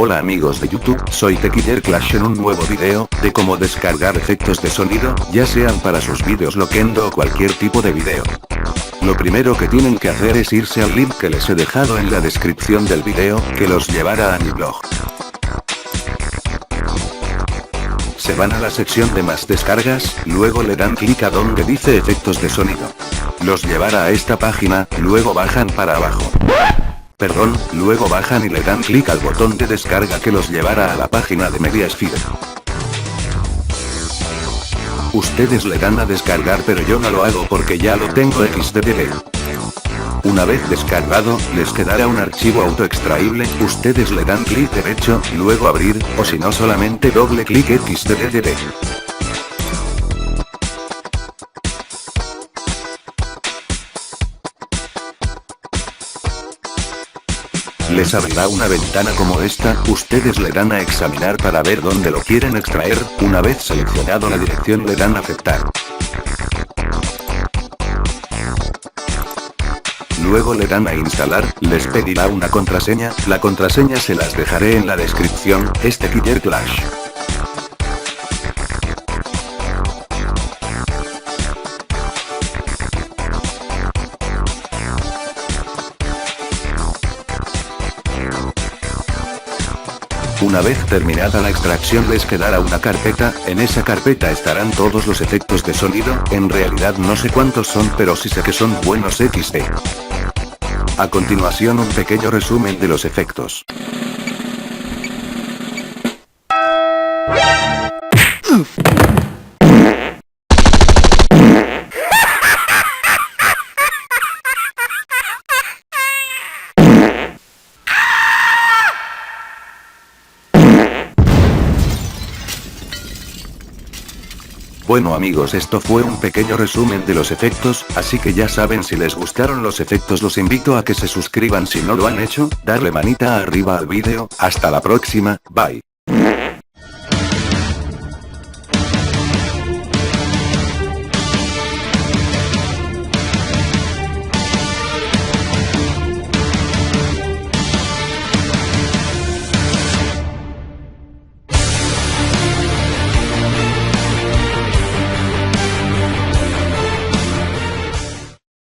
Hola amigos de YouTube, soy TheKillerClash en un nuevo video, de cómo descargar efectos de sonido, ya sean para sus vídeos Loquendo o cualquier tipo de video. Lo primero que tienen que hacer es irse al link que les he dejado en la descripción del video, que los llevará a mi blog. Se van a la sección de más descargas, luego le dan clic a donde dice efectos de sonido. Los llevará a esta página, luego bajan para abajo. Perdón, luego bajan y le dan clic al botón de descarga que los llevará a la página de Mediasphere. Ustedes le dan a descargar pero yo no lo hago porque ya lo tengo XDDD. Una vez descargado, les quedará un archivo autoextraíble, ustedes le dan clic derecho, luego abrir, o si no solamente doble clic XDDD. Les abrirá una ventana como esta, ustedes le dan a examinar para ver dónde lo quieren extraer, una vez seleccionado la dirección le dan a aceptar. Luego le dan a instalar, les pedirá una contraseña, la contraseña se las dejaré en la descripción, es TheKillerClash. Una vez terminada la extracción les quedará una carpeta, en esa carpeta estarán todos los efectos de sonido, en realidad no sé cuántos son pero sí sé que son buenos XD. A continuación un pequeño resumen de los efectos. Bueno amigos, esto fue un pequeño resumen de los efectos, así que ya saben, si les gustaron los efectos los invito a que se suscriban si no lo han hecho, darle manita arriba al vídeo, hasta la próxima, bye.